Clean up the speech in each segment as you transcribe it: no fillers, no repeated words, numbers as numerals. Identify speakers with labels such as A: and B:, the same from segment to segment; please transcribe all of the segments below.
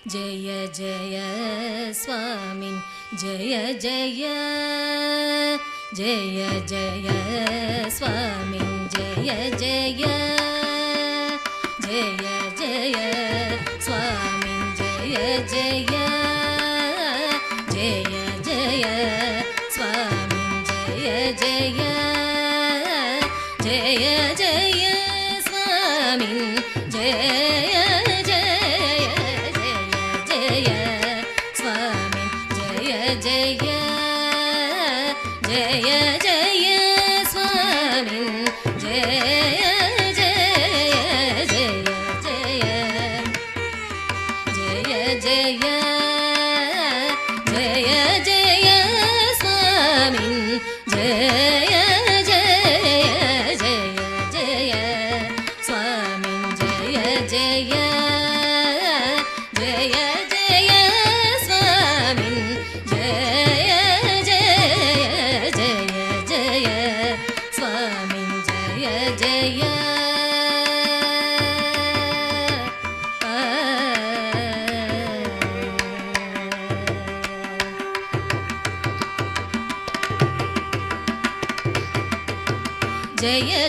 A: जय जय स्वामी जय जय जय जय स्वामी जय जय जय जय स्वामी जय जय जय जय स्वामी जय जय जय जय स्वामी जय जय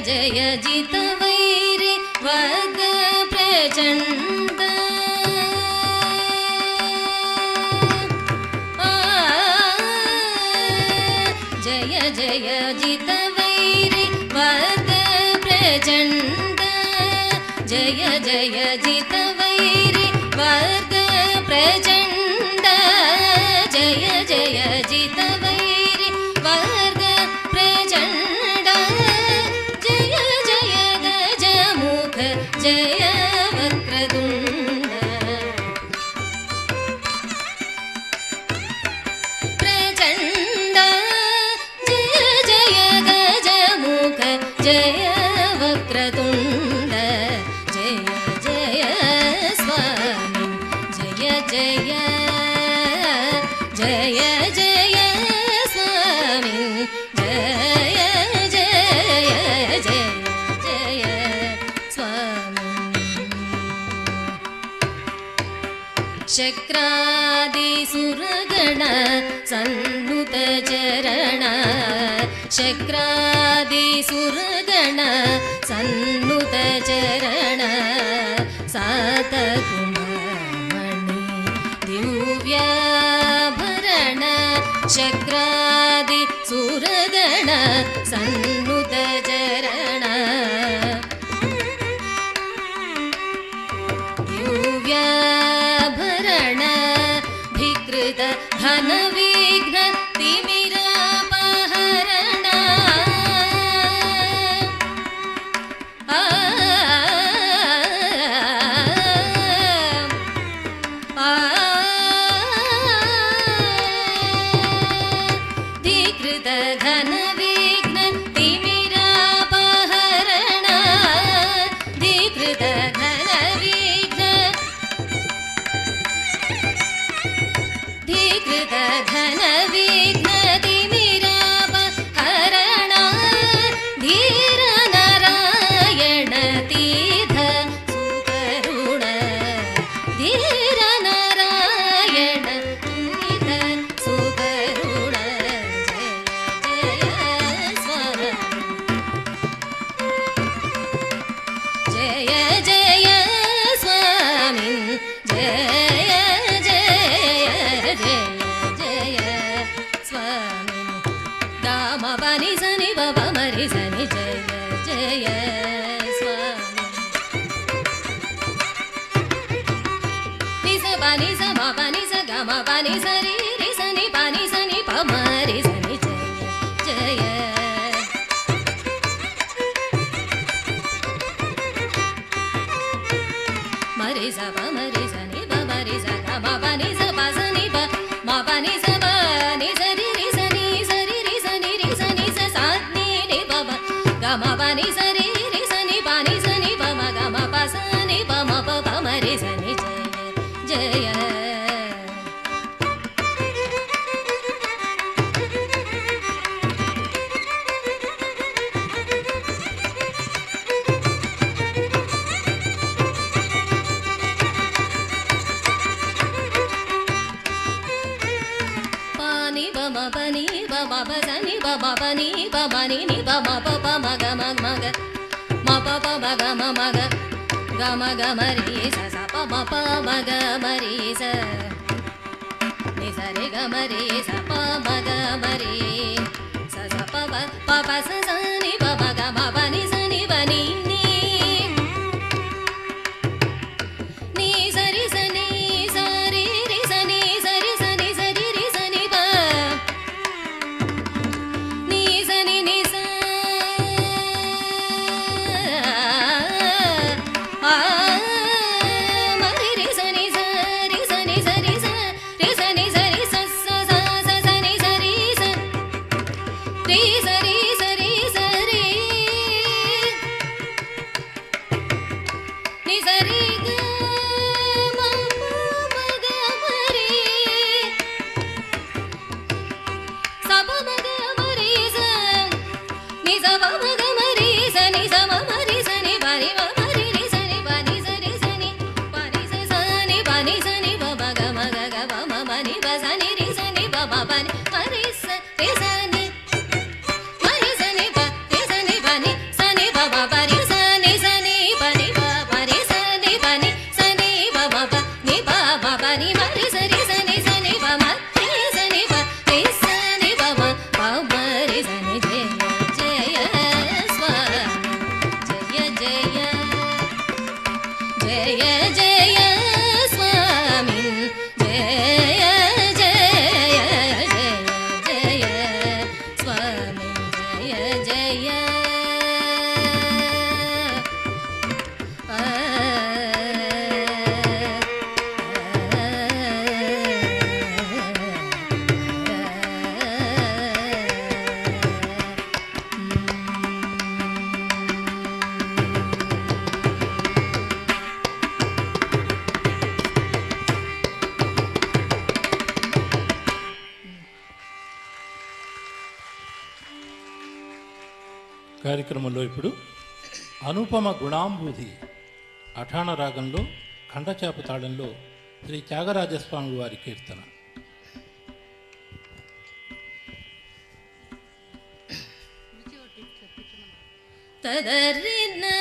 A: जय जितवैरि वर्ग प्रचण्ड जय जय जितवैरि वर्ग प्रचण्ड जय जय जितवैरि वर्ग प्रचण्ड जय जय जितवैरि वर्ग प्रचण्ड जय वक्रतुण्ड प्रचण्ड जय जय गजमुख जय वक्रतुण्ड जय जय स्वामी जय जय जय जय स्वामी जय जय जय जय स्वामी शक्रादिसुरगण सन्नुत चरण शक्रादिसुरगण सन्नुत चरण सातकुमणि दिव्याभरण शक्रादिसुरगण सन्नुत चरण दिव्याभरण धिकृत धन विघ्न तिमिरापहरण धिकृत धन विघ्न तिमिरापहरण धिकृत धन विघ्न धिकृत धन विघ्न तिमिरापहरण धीर नारायण तीर्थ सुकरुण धीर नारायण तीर्थ सुकरुण जय जय स्वामी जय जय स्वामी जय जय जय जय स्वामी दाम बनि सनि बब मरि सनि जय जय स्वामी निस बनि स म बनि स ग म बनि स रि रि सनि बनि सनि प म रि सनि जय जय मरि स प मरि सनि ब मरि स ग म बनि स प सनि प म बनि स ब नि स रि रि सनि स रि रि सनि रि सनि स सा नि नि प ब ग म बनि स रि रि सनि प नि सनि प म ग म प सनि प म प प म रि सनि जय जय ni pa ma ni ni pa ma pa pa ma ga ma ga ma pa pa ma ga ma ri sa sa pa ma ga ma ri sa ni sa re ga ma ri sa pa ma ga ma ri sa sa pa pa sa sa ni pa ma ga ma pa ni sa ni pa ni ni ni sa ri sa ni sa ri ri sa ni sa ri sa ni sa ri ri sa ni pa ni sa ni ni sa ma ri ri sa ni sa ri sa ni sa ri sa ri sa ni sa ri sa sa sa sa sa ni sa ri sa ri sa ri sa ri sa ri ni sa ri ga ma pa ma ga ma ri sa pa ma ga ma ri sa ni sa pa ma ga ma ri sa ni sa ma ma ri sa ni pa ri ma ma ri ri sa ni pa ni sa ri sa ni pa ni sa ni pa ni sa ni pa ma ga pa ma ni pa sa ni ri sa ni pa ma pa ni ma ri sa ni ma ri sa ni pa ri sa ni pa ni sa ni pa ma pa ri sa ni pa ni pa ri sa ni pa ni sa ni pa ma pa ni pa ma pa ni ma ri sa ni pa ma ri sa ni pa ri sa ni pa ma pa ma ri sa ni jaya jaya swami jaya jaya jaya jaya swami jaya jaya jaya jaya swami jaya jaya
B: కార్యక్రమంలో ఇప్పుడు అనుపమ గుణాంబుధి అఠాణ రాగంలో ఖండచాప తాళంలో శ్రీ త్యాగరాజస్వామి వారి కీర్తన.
A: తదరి నా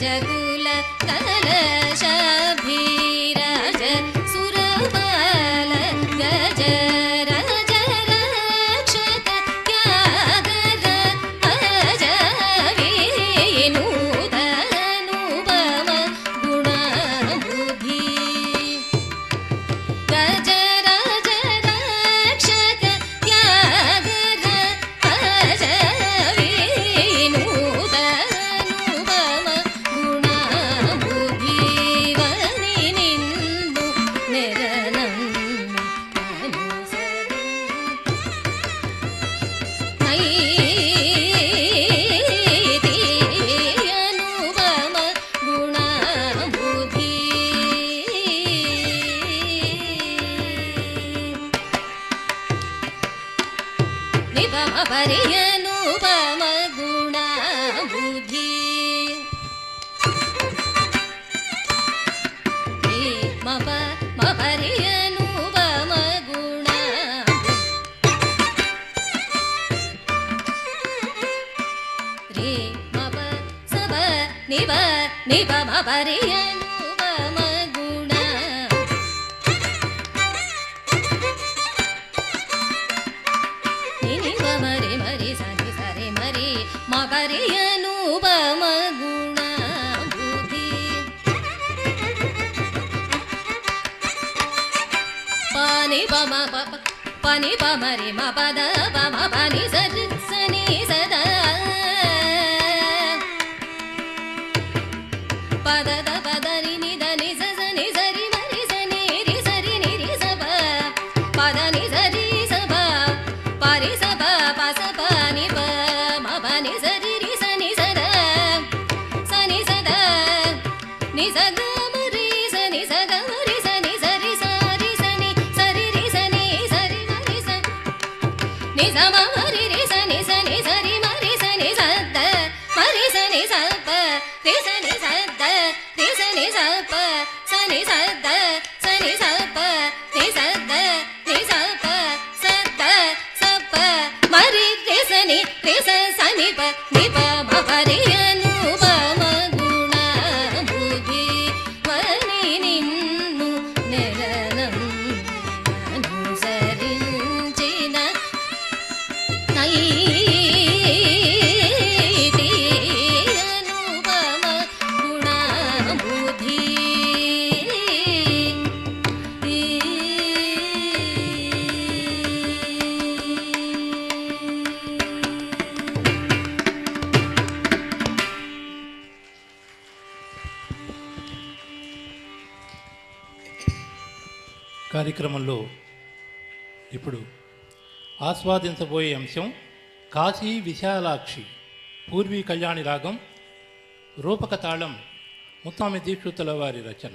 A: जगुल कलशभिराज सुरबाल गज राज रक्षक त्यागर अज विनुतनुपम गुणबुद्धि गज राज रक्षक त्यागर अज विनुतनुपम गुणबुद्धि वनिनिन्नु निरनम्मि अनुसरु नैति अनुपम गुणबुद्धि निपम परियनुपम गुणबुद्धि मप मपरियनुपम गुणबुद्धि रे मप सब निप निप मपरियनुपम गुण निनि मरि मरि सनि सरे मरि मपरियनुपम गुणबुद्धि पानि पम पनि पमरि म पद पम पनि सरि सनि सदा पद द पद नि नि द नि स स नि सरि मरि सनि रि सरि नि रि स प पद नि सरि स प परि स प प स प नि प म प नि सरि रि स नि स द नि स ग म रि स नि स ग म रि स नि स रि स रि स नि सरि रि स नि सरि म रि स नि स म म रि रि स नि स नि स रि म रि स नि स द म रि स नि स प रि स नि स द रि स नि स प स नि स द स नि स प नि स द नि स प स द स प म रि रि स नि रि स स नि प नि प म प रि अनुपम गुणबुद्धि वनिनिन्नु निरनम्मि अनुसరించిన नैति अनुपम गुणबुद्धि
B: కార్యక్రమంలో ఇప్పుడు ఆస్వాదించబోయే అంశం కాశీ విశాలాక్షి పూర్వీ కళ్యాణి రాగం రూపక తాళం ముత్తామి దీక్షితుల వారి రచన.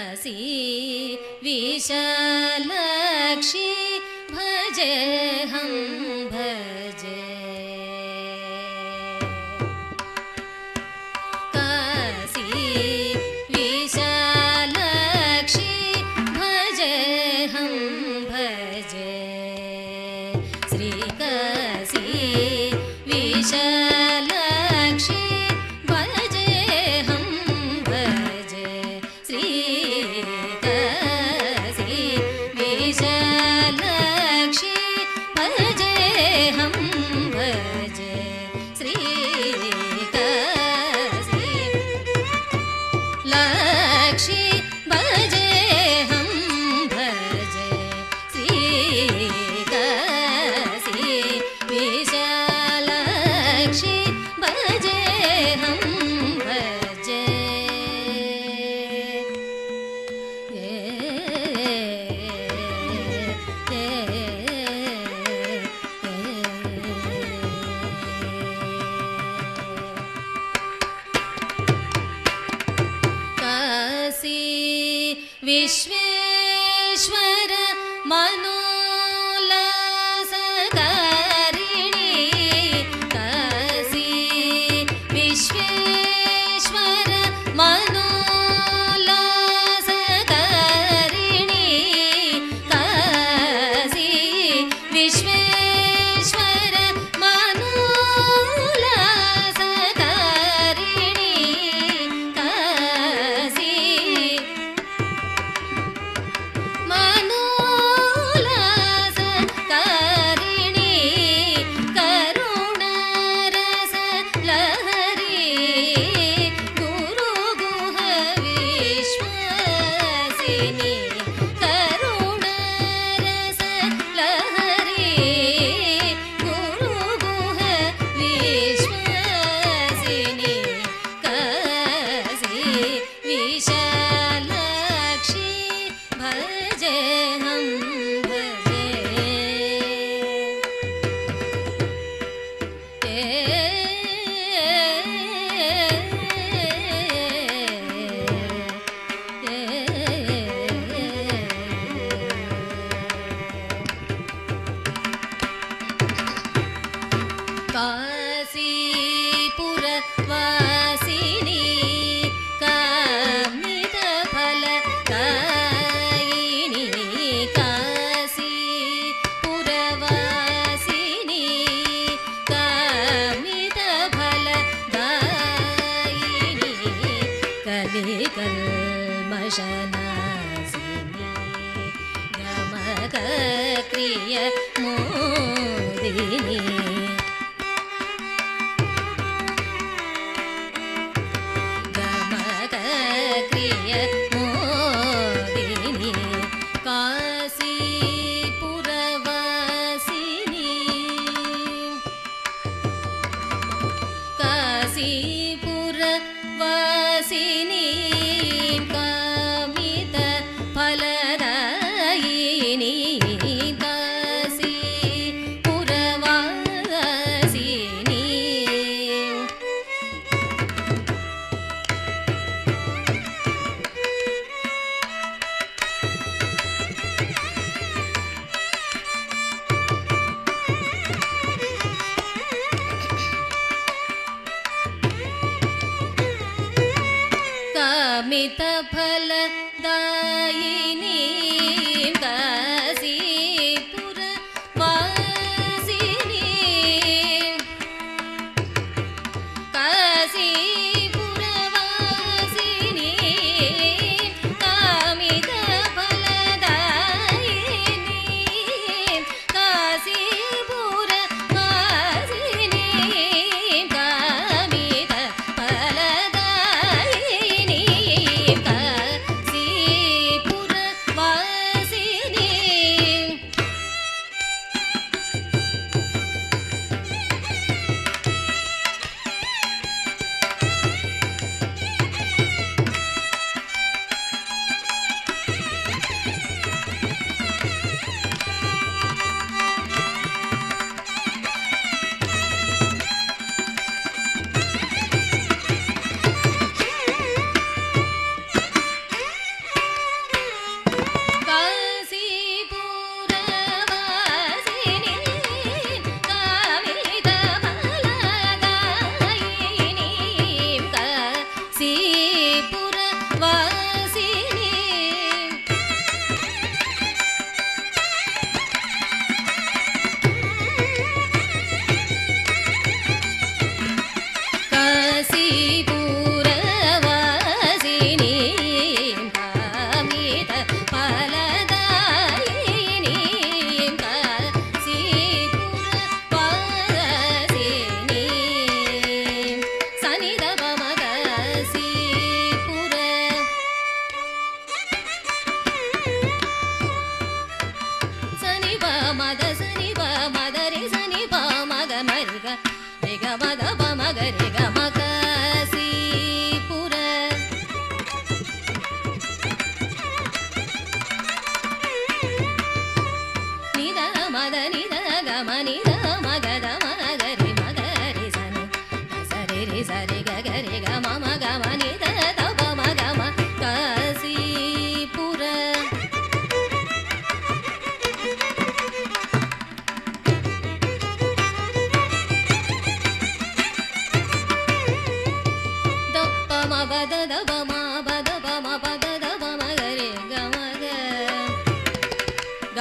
A: काशी विशालाक्षी भजे हम भजे काशी विशालाक्षी भजे हम भजे श्री काशी विशालाक्षी भजे हम भजे श्री काशी विशालाक्षी भजे हम भजे श्री काशी लाक्षी भजे हम भजे श्री काशी विशालाक्षी भजे हम भजे काशी विश्वेश्वर मनोल्लासकारिणी काशी विश्वेश्वर मनोल्लासकारिणी काशी विश्वेश्वर मनोल्लासकारिणी काशी मनोल्लासकारिणी करुणारस लहरी गुरुगुह विश्वासिनी करुणारस लहरी गुरुगुह विश्वासिनी काशी विशालाक्षी भजे हम भजे काशीपुर वासिनी कामितफल दायिनी काशीपुर वासिनी कामितफल दायिनी कलिकल्मषनाशिनी गमकक्रिय मोदिनी गमकक्रिय मोदिनी काशीपुरवासिनी काशीपुरवासिनी कामित फलदायिनी काशीपुरवासिनी कामितफलदायिनी काशीपुरवासिनी काशीपुरवासिनी कामितफलदायिनी काशीपुरवासिनी कामितफलदायिनी काशीपुरवासिनी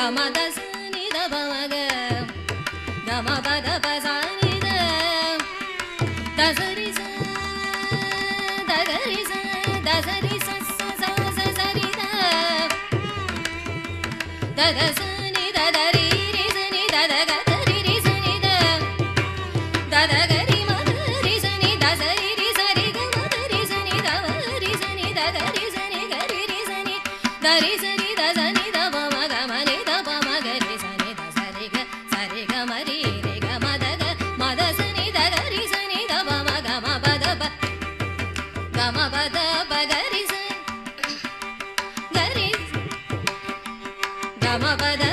A: gama da sa ni da ba ma ga gama ba da ba sa ni da sa ri sa da ga ri sa sa sa sa ri da da sa ni da ri ri sa ni da ga da ri ri sa ni da ga ri ma da ri sa ni da sa ri ri sa ri ga ma da ri sa ni da ma ri sa ni da ga ri sa ni ga ri ri sa ni da ri sa ni da sa ni da ba ma ga ma ni da ba ma ga ri sa ni da sa ri ga ma ri ri ga ma da sa ni da ga ri sa ni da ba ma ga ma ba da ba ga ma ba da ba ga ri sa ga ri ga ma ba da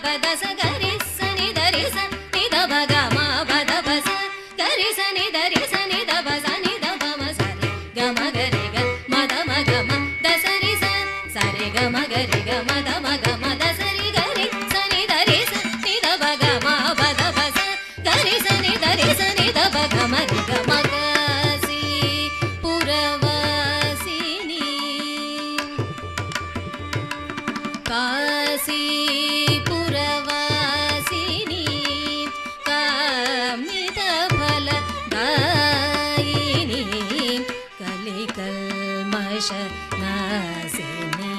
A: ba sa ga ri sa ni da ri sa ni da ba ga ma ba da ba sa ga ri sa ni da ri sa ni da ba sa ni da ba ma sa ri ga ma ga ri ga ma da ma ga ma da sa ri sa ri ga ma ga ri ga ma da ma ga ma da sa ri ga ri sa ni da ri sa ni da ba ga ma ba da ba sa ga ri sa ni da ri sa ni da ba ga ma ri ga ma ga si ಪುರವಾಸಿನಿ ಕಾಸಿ ಪುರವಾಸಿನಿ ಕಾಮಿತ ಫಲ ದಾಯಿನಿ ಕಲಿಕಲ್ಮಷ ನಾಸಿನಿ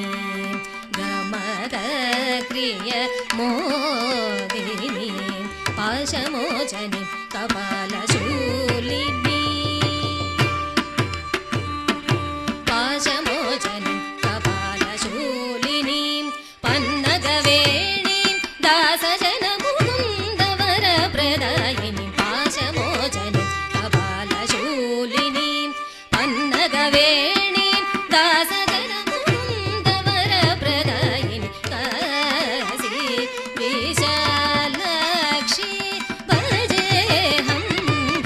A: ಗಮದ ಕ್ರಿಯ ಮೋದಿನಿ ಪಾಶಮೋಚನಿ ಕಪಾಲ ಶೂಲಿನಿ ಪಾಶಮೋಚನಿ ಕಪಾಲ ಶೂಲಿನಿ ಪನ್ನಗವೇಣಿ ದಾಸಜನ ಮುಕುಂದವರ ಪ್ರದಾಯಿನಿ ಪಾಶಮೋಚನಿ ಕಪಾಲ ಶೂಲಿನಿ ಪನ್ನಗವೇಣಿ ದಾಸಜನ ಮುಕುಂದವರ ಪ್ರದಾಯಿನಿ ಕಾಸಿ ವಿಶಾಲಾಕ್ಷಿ ಭಜೆ ಹಂ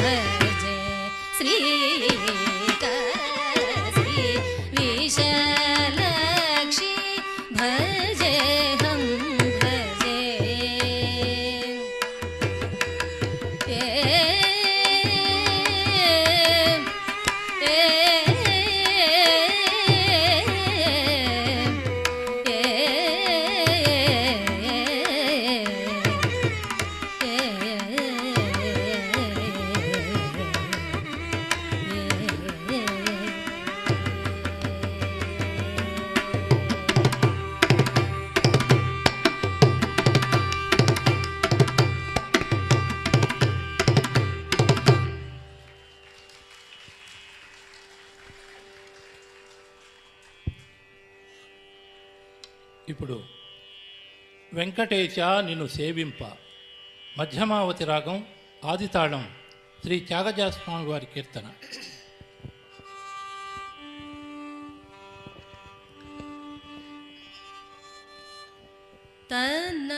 A: ಭಜೆ ಶ್ರೀ ಕಾಸಿ ವಿಶಾಲಾಕ್ಷಿ ಭಜೆ ಹಂ ಭಜೆ
B: ఇప్పుడు వెంకటేశ నిన్ను సేవింప మధ్యమావతి రాగం ఆదితాళం శ్రీ త్యాగరాజస్వామి వారి కీర్తన.
A: ತನ್ನ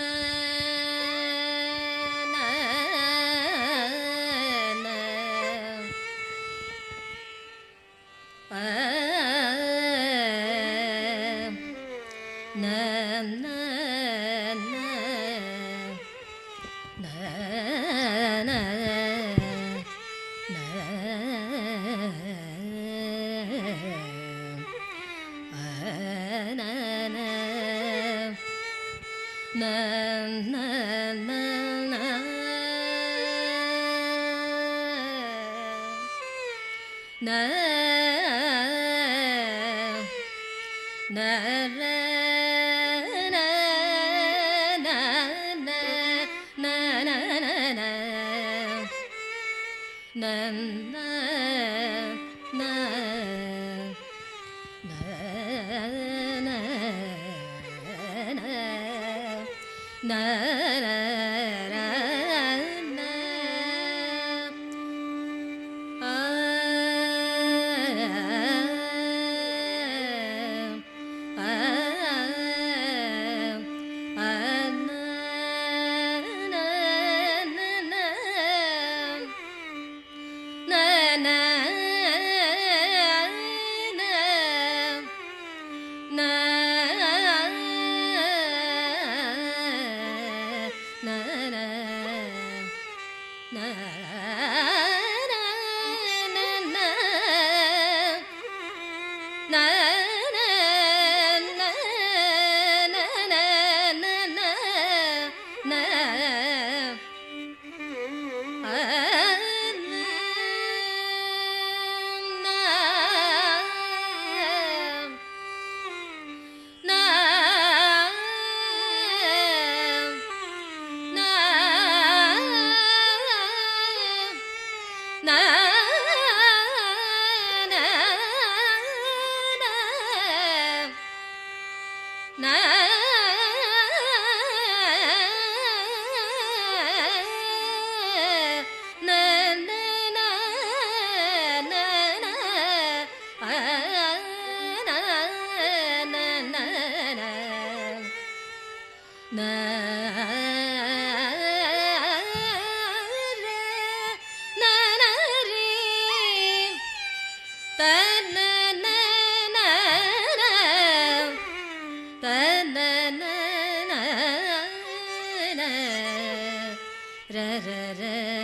A: ರ ರ ರ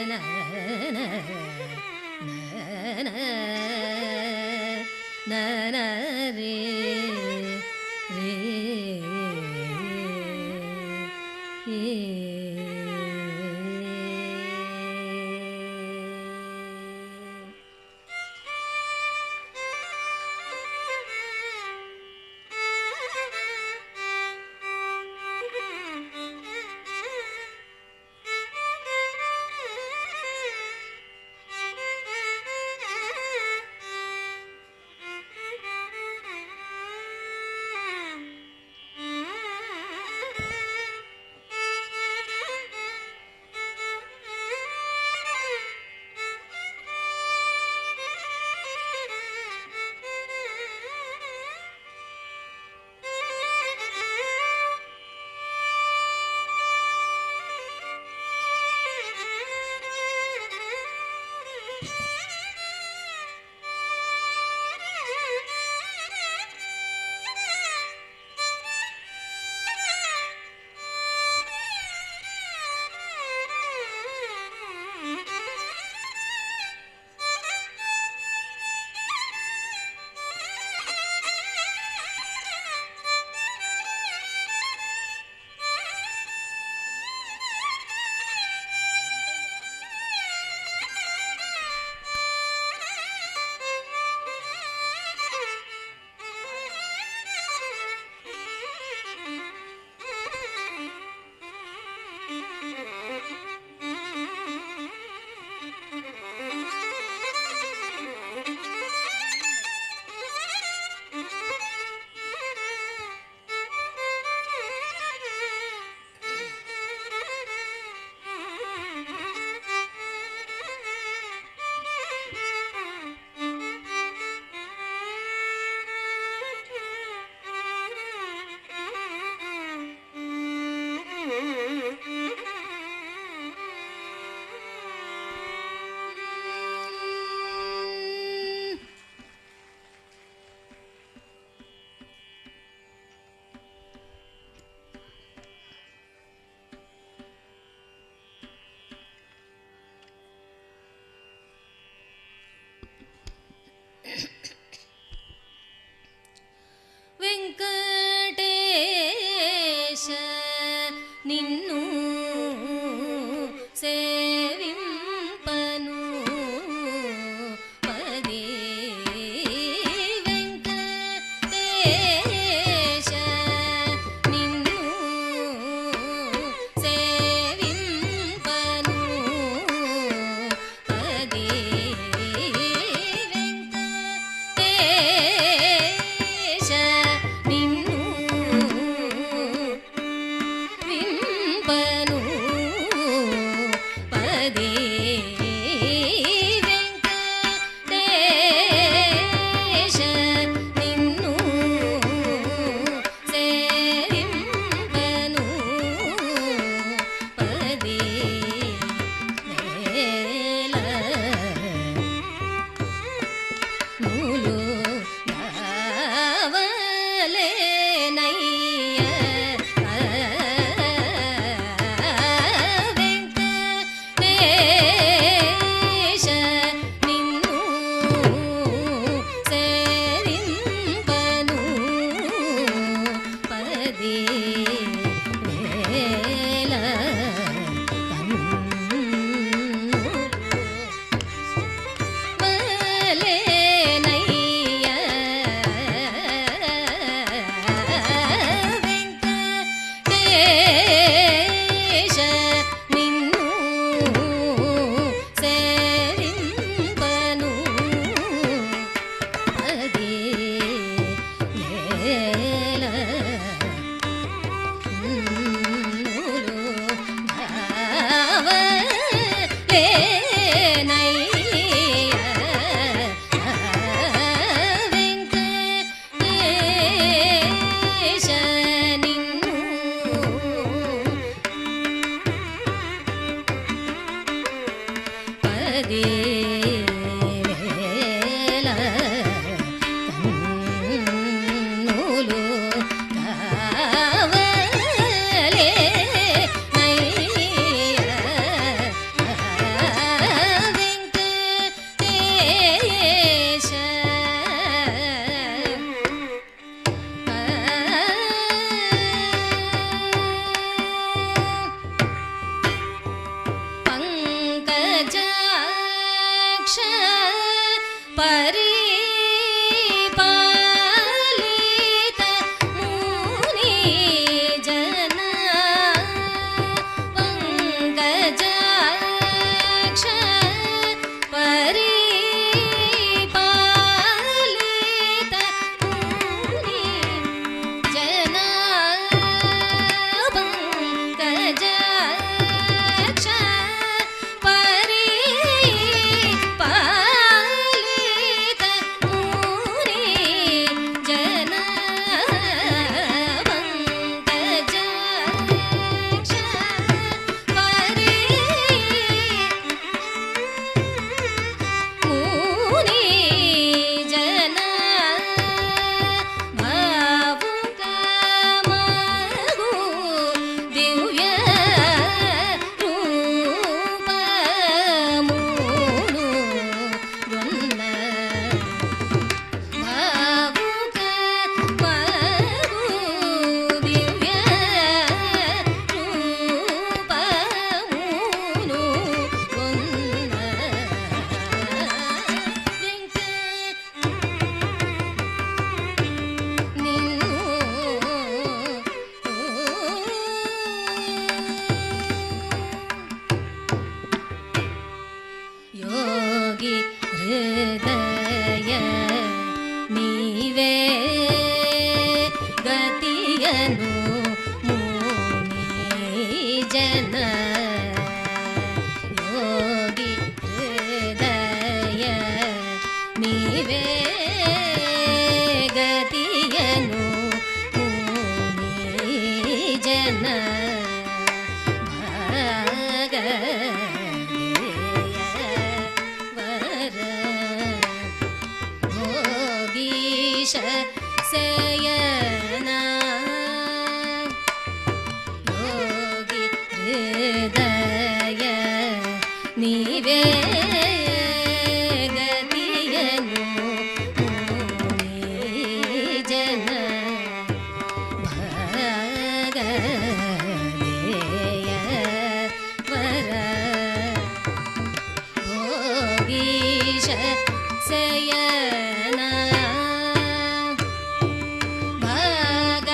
A: ನ ನ ನ ನ ನ ರೇ ರೇ ವೆಂಕಟೇಶ ನಿನ್ನು ಸೇವಿಂಪನು ಪದೇ ವೆಂಕಟೇಶ ನಿನ್ನು ಸೇವಿಂಪನು ಪದೇ ವೆಂಕಟೇಶ ನಿನ್ನು ವಿಂಪನು ಪದೇ ವೆಂಕಟೇಶ ನಿನ್ನು ಸೇವಿಂಪನು ಪದೇ ಮೇಲ ನೂಲು ಯಾವಲೆ ನಯ್ಯ ವೆಂಕಟೇಶ ನಿನ್ನು ಸೇವಿಂಪನು ಪದೇ ಮೇಲ ಮಲೆ ನಯ್ಯ ವೆಂಕಟೇಶ ನಿನ್ನು ಸೇವಿಂಪನು ಪದೇ ಮೇಲ ನೂಲು ಯಾವಲೆ ನಯ್ಯ ವೆಂಕಟೇಶ ನಿನ್ನು ಪದೇ ಮೇಲ ನೂಲು ಯಾವಲೆ ನಯ್ಯ ಮುನಿ ಜನ ಯೋಗಿ ಹೃದಯ ನೀವೇ ಗತಿಯನು ಮುನಿ ಜನ ಭೋಗೀಶ ಸಯನ ಯೋಗಿ ಹೃದಯ ನೀವೇ ಗತಿಯನು ಮುನಿ ಜನ ಭಗದೇಯ ವರ ಭೋಗೀಶ ಸಯನ ಭಗ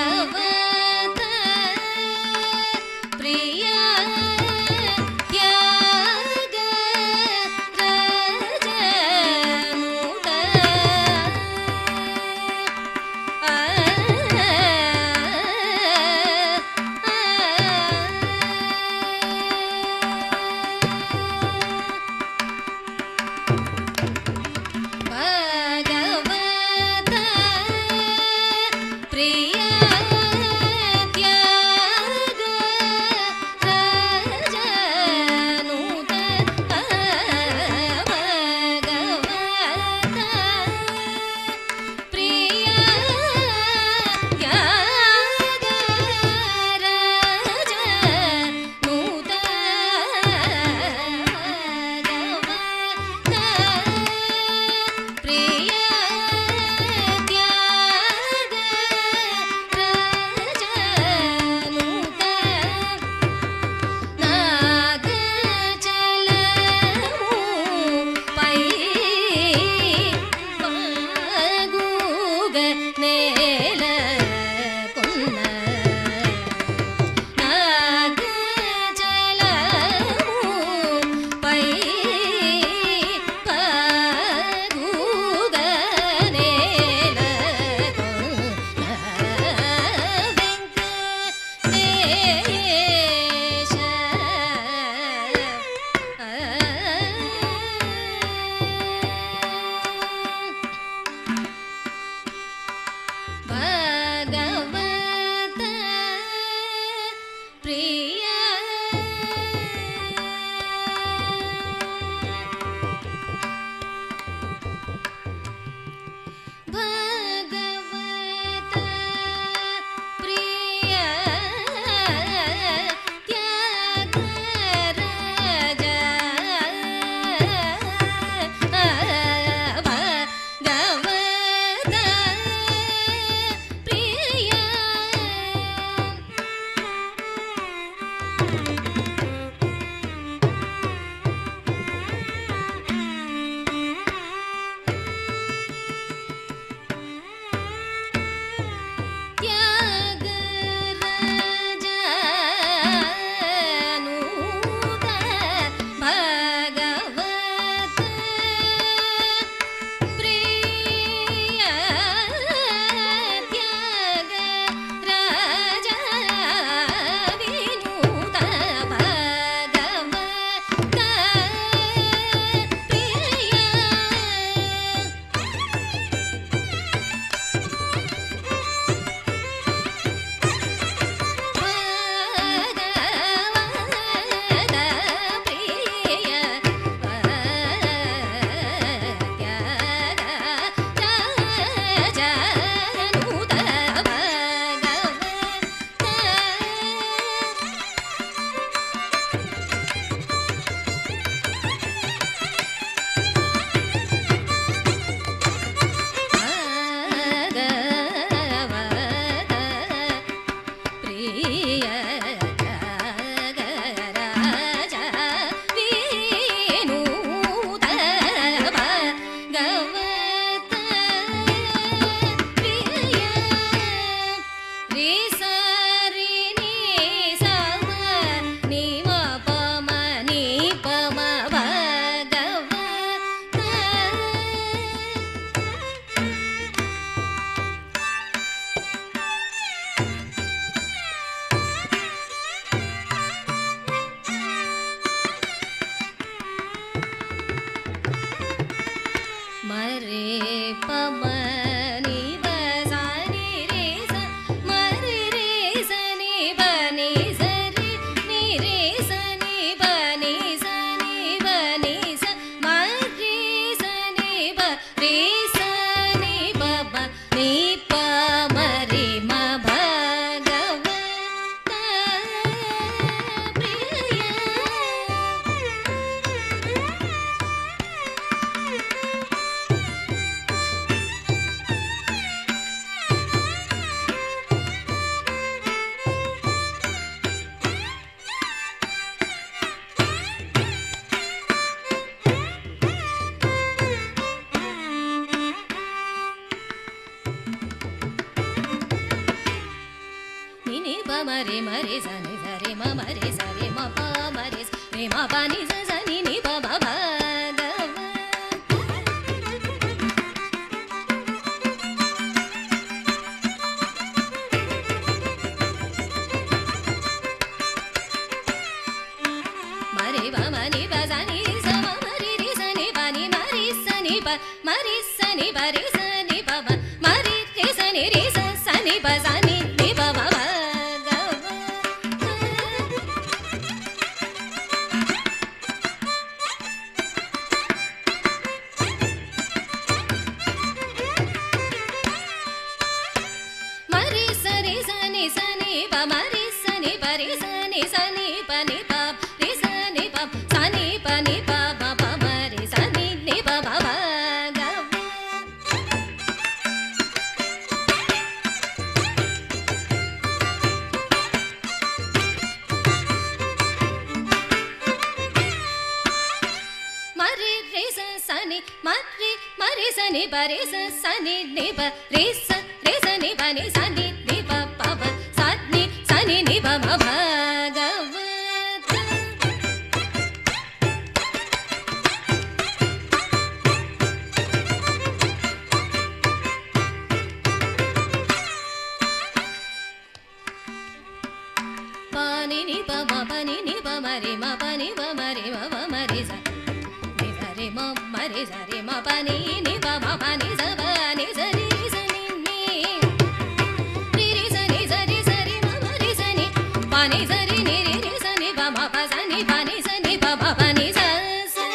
A: pa ma re sa ni sa re ma pa ma re sa re ma pa ni sa ni ni pa ma pa ga ma. Ma re pa ma ni pa sa ni sa ma re sa ni pa ni ma re sa ni pa ma re sa ni pa re sa ni pa ma ma re sa ni re sa ni pa sa ni ni pa ma pa ga ma. Ma re sa ni pa ma re sa ni pa re sa ni pa ni pa re sa ni pa sa ni pa ma pa ma re sa ni pa ma pa ga ma. Ma re sa ni ma re sa ni pa re sa ni pa re sa ni pa ni sa ni pa pa pa sa ni pa ma pa ga ma. Pa ni pa ma pa ni pa ma re ma pa ni pa ma re ma pa ma re sa ni sa re ma pa ni pa ma pa ni sa pa ni sa ni sa ni ni re sa ni sa re ma ma re sa ni pa ni sa re ni re sa ni pa ma pa sa ni pa ni sa ni pa ma pa ni sa sa.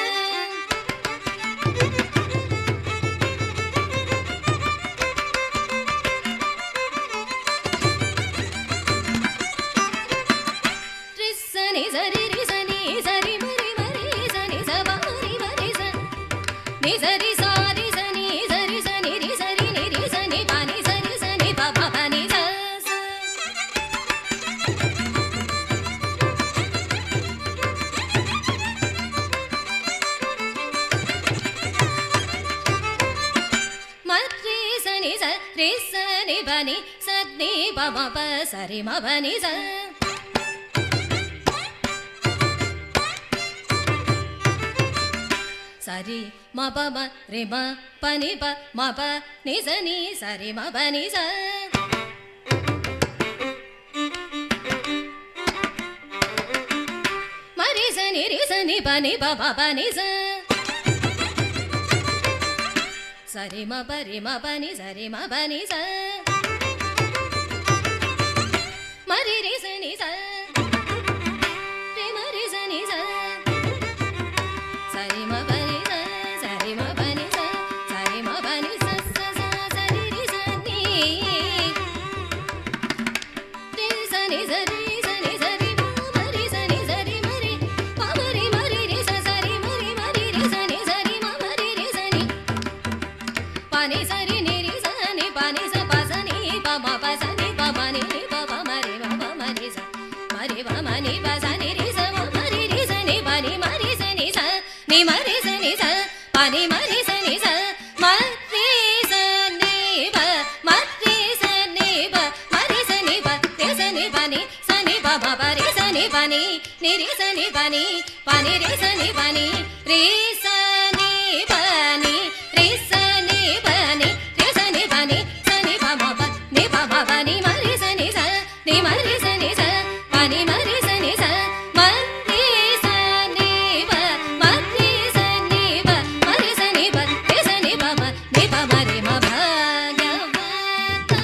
A: Ni sa re sa ni sa re ma re sa ni sa pa ma re sa ni sa re sa ni re sa ni re sa ni pa ni sa ni pa pa pa ni sa sa. Ma re sa ni pa ni sa ni pa ma pa sa re ma pa ni sa. Sa re ma pa ma re ma pa ni ma pa ni sa re ma pa ni sa. Ma re sa ni pa ma pa ni sa. Sa re ma pa ni sa re ma pa ni sa. Ma re sa ni sa re ma re sa ni sa. Sa re ma pa ni sa re ma pa ni sa sa sa re sa ni re sa ni sa re ma re sa ni ma re pa ma re sa re ma re sa ni ma re sa ni pa ni sa re ni re sa ni pa ni sa pa sa ni pa ma pa sa ni pa ma ni pa pa ma re sa ma re pa ma ni pa sa ni re sa ma re sa ni pa ni ma re sa ni sa ni ma re sa ni sa pa ni ma re sa ni sa ma re sa ni pa ma re sa ni pa ma re sa ni pa re sa ni pa ni sa ni pa ma pa re sa ni pa ni re sa ni pa ni re sa ni pa ni re sa ni pa ni re sa ni pa ni re sa ni pa ni sa ni pa ma pa ni ma re sa ni sa ni ma re sa ni sa pa ni ma re sa ni sa ma re sa ni pa ma re sa ni pa ma re sa ni pa re sa ni pa ma re ma pa ga ma pa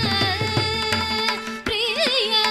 A: priya.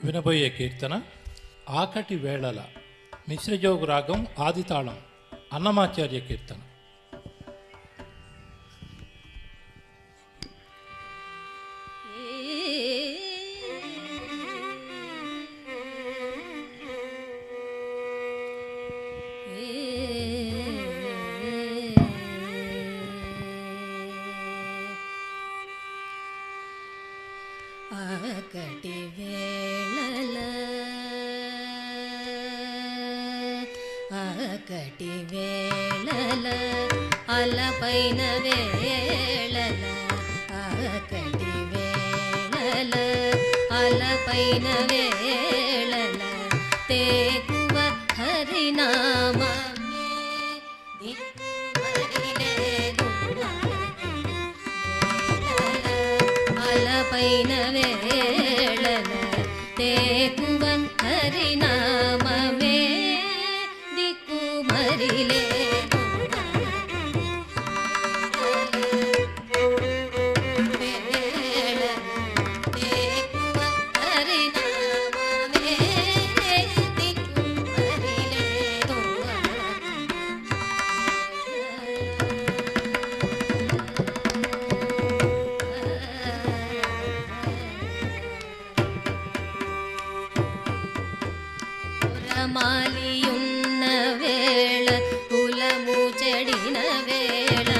B: వినబోయే కీర్తన ఆకటి వేళల మిశ్రజోగు రాగం ఆదితాళం అన్నమాచార్య కీర్తన.
A: ఆకటి వేళల ఆకటి వేళల అలపైన వేళల ఆకటి వేళల అలపైన వేళల తేకువ హరినామమే దిక్కుమరిలేదు అలపైన వేళల తేకువ హరినామమే దిక్కుమరిలేదు వేళల తేకువ హరినామమే దిక్కుమరిలేదు కొరమాలియున్న వేళ కులము చెడిన వేళ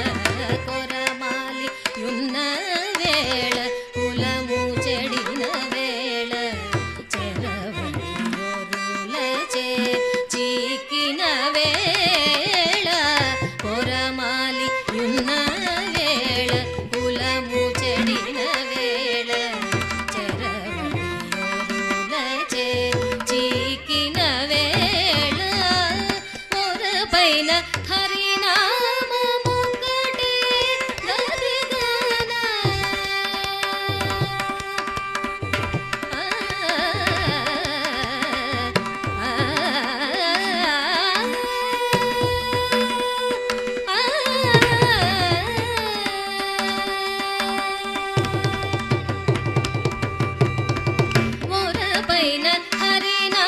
A: కొరమాలియున్న వేళ కులము చెడిన వేళ చెరవడియొరులచే చీకిన వేళ కొరమాలియున్న వేళ కులము చెడిన వేళ చెరవడియొరులచే చీకిన వేళ మొరపైన హరినామమొక్కటే గదిగాన మొరపైన హరినామమొక్కటే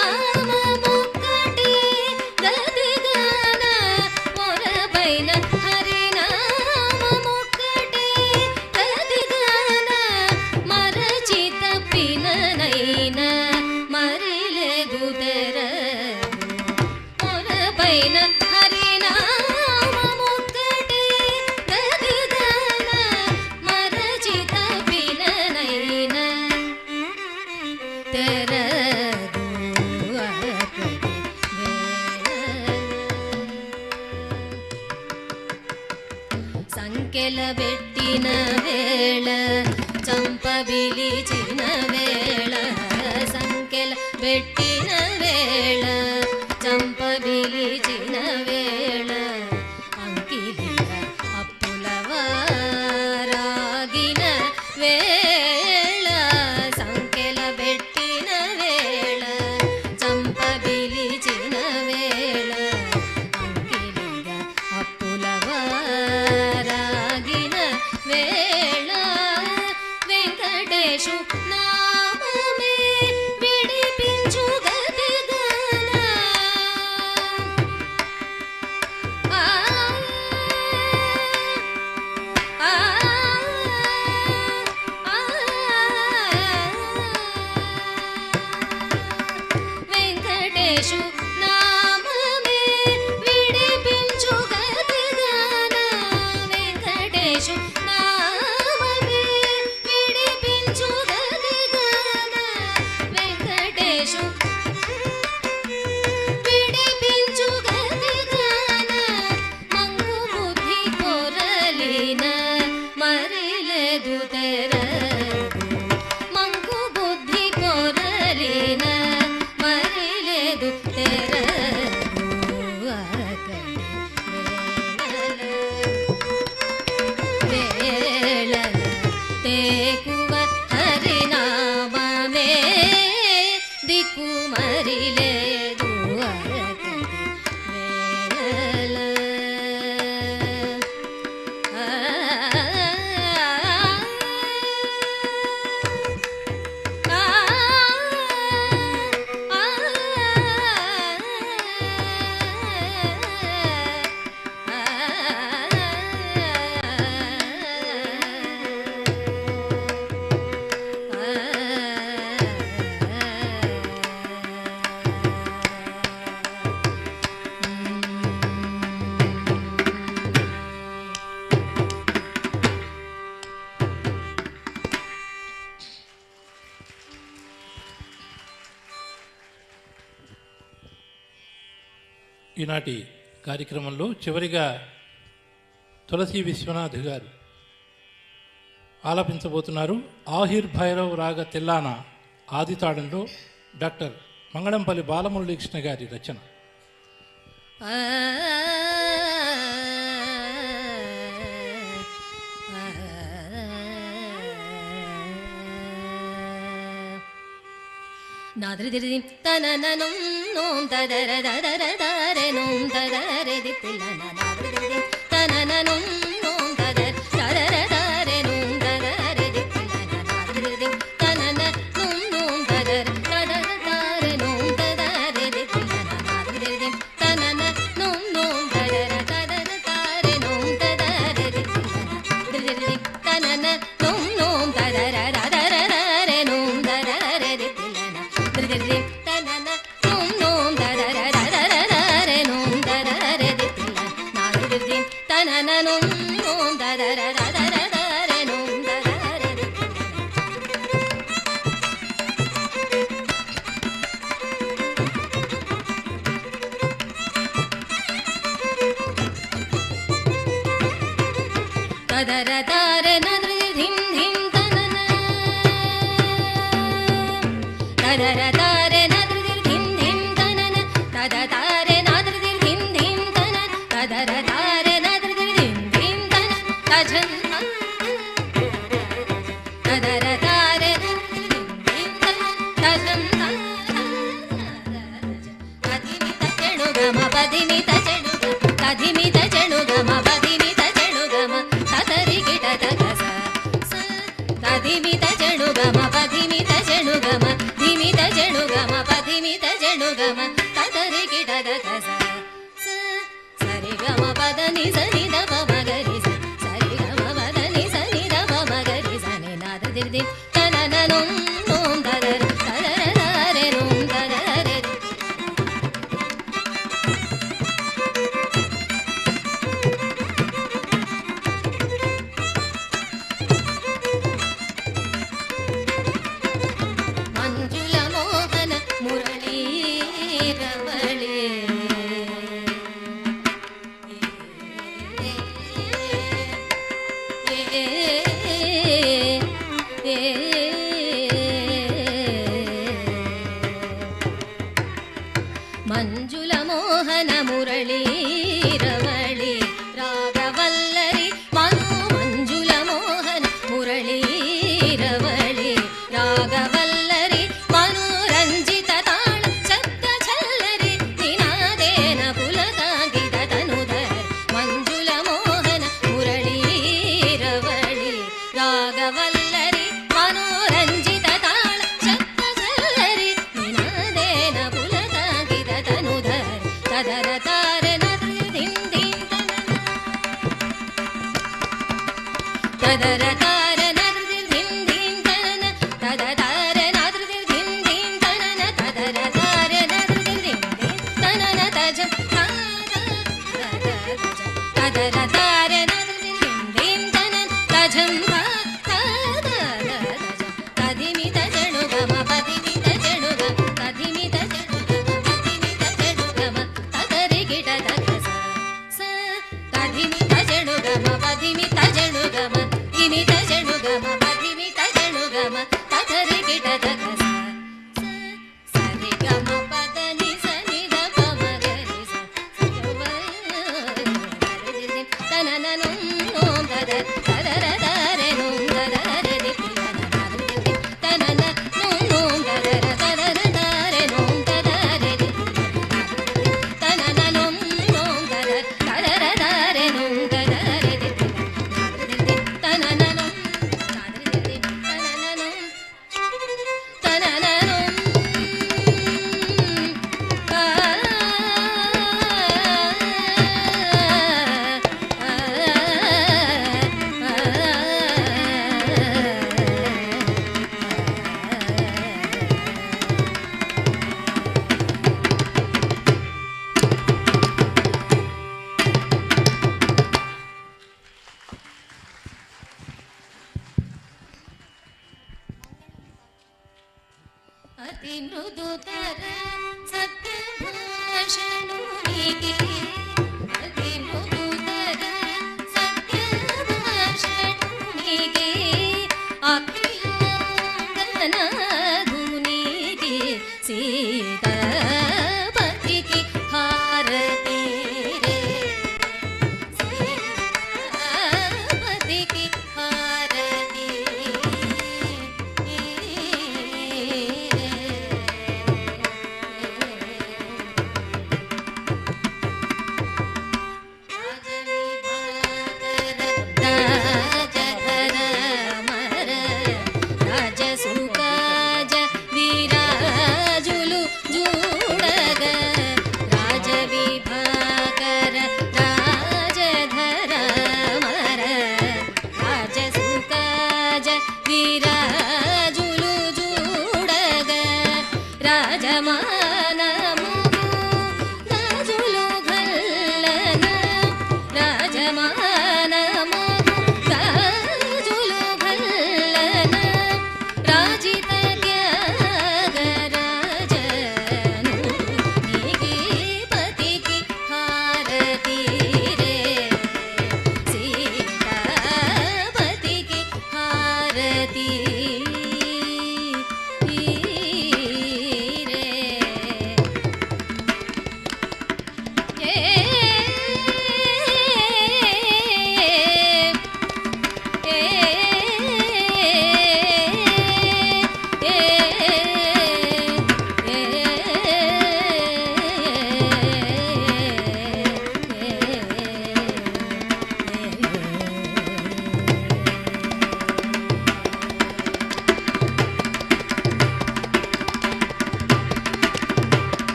A: గదిగాన మొరపైన హరినామమొక్కటే గదిగాన మరచి తప్పిననైన మరిలేదు తెరదు మొరపైన హరినామమొక్కటే గదిగాన మరచి తప్పిననైన తెరదు ఆకటి వేళ సంకెల పెట్టిన వేళ చంప బిలిచిన వేళ సంకెల పెట్టిన వేళ చంప బిలిచిన వేళ అంకిలిక అప్పులవారాగిన వేళ సంకెల పెట్టిన వేళ చంప బిలిచిన వేళ అంకిలిక అప్పులవారాగిన వేళ వెంకటేశు నామమే విడిపించుగా
B: ఈనాటి కార్యక్రమంలో చివరిగా తులసి విశ్వనాథ్ గారు ఆలపించబోతున్నారు. ఆహిర్ భైరవ్ రాగ తెల్లాన ఆదితాళంలో డాక్టర్ మంగళంపల్లి బాలమురళీకృష్ణ గారి రచన.
A: నాద్రిదిరి తనననం నోం తదర దదర దరే నోం తదరే దిత్తిలన నాద్రిదిరి తనననం నోం తదర దదర దరే నోం తదరే దిత్తిలన నాద్రిదిరి తనన నోం తదర దదర దరే నోం తదరే దిత్తిలన నాద్రిదిరి తనన నోం తదర దదర దరే నోం తదరే దిత్తిలన నాద్రిదిరి తనన నోం తదర దదర దరే నోం తదరే దిత్తిలన తనన నోం దదర దదర దరే నోం తదరే దిత్తిలన నాద్రిదిరి తనన నోం దదర దదర దరే నోం తదరే తదర తారే నద్రి ధిం ధిం తనన తదర తారే నద్రి ధిం ధిం తనన తద తారే నద్రి ధిం ధిం తనన తదర తారే నద్రి ధిం ధిం తనన తజన్ తదర తారే నద్రి ధిం ధిం తనన తజన్ పదిమిత చెణుగమ పదిమిత చెణుగ పదిమిత చెణుగమ పదిమిత చెణుగమ తదరికిట తగస తదిమిత చెణుగమ పదిమిత చెణుగమ ధిమిత చెణుగమ పదిమిత చెణుగమ తదరికిట తగస సరిగమ పదని సని దమ మగరి సరిగమ పదని సని దమ మగరి సని నాదదిర్ది తనన నోం దదర దదర దరే నోం దదరే మంజుల మోహన మురళీ రమణి మంజుల మోహన మురళీ రమణి రాగవల్లరి మను మంజుల మోహన మురళీ రమణి రాగవల్లరి మనోరంజిత తాళ శబ్ద చల్లరి నినాదేన పులకాంకిత తనుధర్ మంజుల మోహన మురళీ రమణి రాగవల్లరి మనోరంజిత తాళ శబ్ద చల్లరి నినాదేన పులకాంకిత తనుధర్ తదర తారే నద్రి ధిం ధిం తదర తారే నద్రి ధిం ధిం తనన తద తారే నద్రి ధిం ధిం తనన తదర తారే నద్రి ధిం ధిం తనన తజ తదర తారే నద్రి ధిం ధిం తనన తజం తదిమిత చెణుగమ పదిమిత చెణుగ తదిమిత చెణుగమ పదిమిత చెణుగమ తదరికిట తగస తదిమిత చెణుగమ పదిమిత చెణుగమ ధిమిత చెణుగమ పదిమిత చెణుగమ తదరికిట తగస సరిగమ పదని సని దప మగరి సరిగమ తన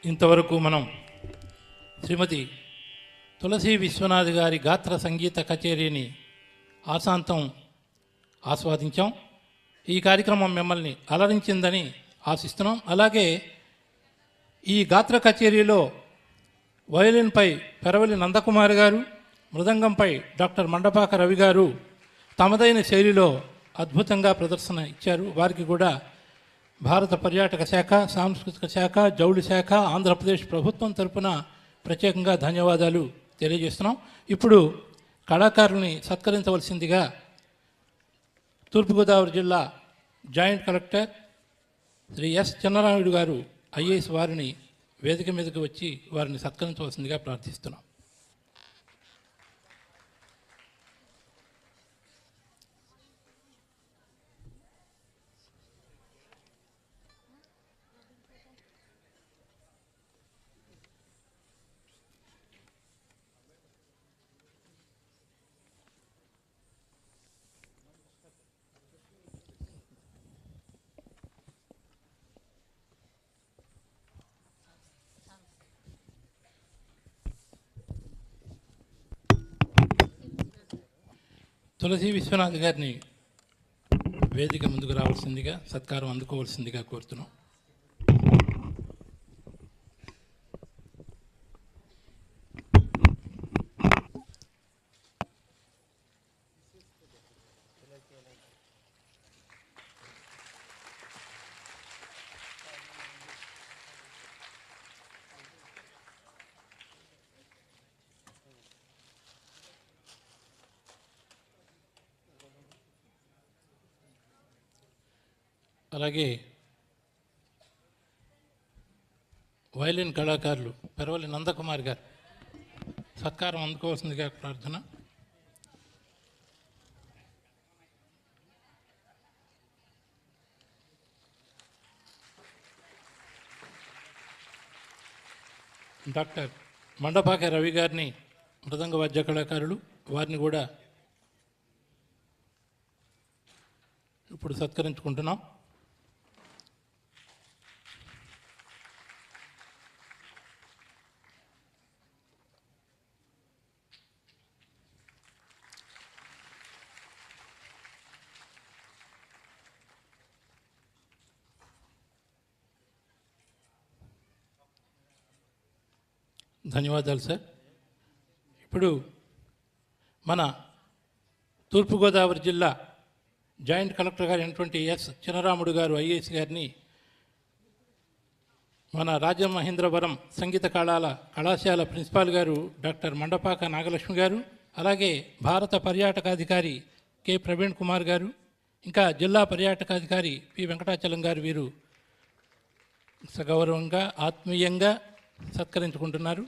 B: ఇంతవరకు మనం శ్రీమతి తులసి విశ్వనాథ్ గారి గాత్ర సంగీత కచేరీని ఆశాంతం ఆస్వాదించాం. ఈ కార్యక్రమం మిమ్మల్ని అలరించిందని ఆశిస్తున్నాం. అలాగే ఈ గాత్ర కచేరీలో వయలిన్పై పెరవలి నందకుమార్ గారు, మృదంగంపై డాక్టర్ మండపాక రవి గారు తమదైన శైలిలో అద్భుతంగా ప్రదర్శన ఇచ్చారు. వారికి కూడా భారత పర్యాటక శాఖ, సాంస్కృతిక శాఖ, జౌళి శాఖ, ఆంధ్రప్రదేశ్ ప్రభుత్వం తరపున ప్రత్యేకంగా ధన్యవాదాలు తెలియజేస్తున్నాం. ఇప్పుడు కళాకారుల్ని సత్కరించవలసిందిగా తూర్పుగోదావరి జిల్లా joint collector Shri S Chinnarayudu garu IAS వారిని వేదిక మీదకి వచ్చి వారిని సత్కరించవలసిందిగా ప్రార్థిస్తున్నాం. తులసి విశ్వనాథ్ గారిని వేదిక ముందుకు రావాల్సిందిగా, సత్కారం అందుకోవాల్సిందిగా కోరుతున్నాం. అలాగే వయలిన్ కళాకారులు పెరవలి నందకుమార్ గారు సత్కారం అందుకోవాల్సిందిగా ప్రార్థన. డాక్టర్ మండపాక రవి గారిని మృదంగ వాద్య కళాకారులు, వారిని కూడా ఇప్పుడు సత్కరించుకుంటున్నాం. ధన్యవాదాలు సార్. ఇప్పుడు మన తూర్పుగోదావరి జిల్లా జాయింట్ కలెక్టర్ గారు అయినటువంటి ఎస్ చినరాముడు గారు ఐఏఎస్ గారిని మన రాజమహేంద్రవరం సంగీత కళాశాల ప్రిన్సిపాల్ గారు డాక్టర్ మండపాక నాగలక్ష్మి గారు, అలాగే భారత పర్యాటకాధికారి కె ప్రవీణ్ కుమార్ గారు, ఇంకా జిల్లా పర్యాటకాధికారి పి వెంకటాచలం గారు వీరు సగౌరవంగా ఆత్మీయంగా సత్కరించుకుంటున్నారు.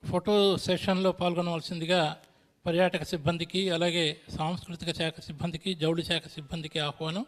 B: ఫోటో సెషన్లో పాల్గొనవలసిందిగా పర్యాటక సిబ్బందికి, అలాగే సాంస్కృతిక శాఖ సిబ్బందికి, జౌళి శాఖ సిబ్బందికి ఆహ్వానం.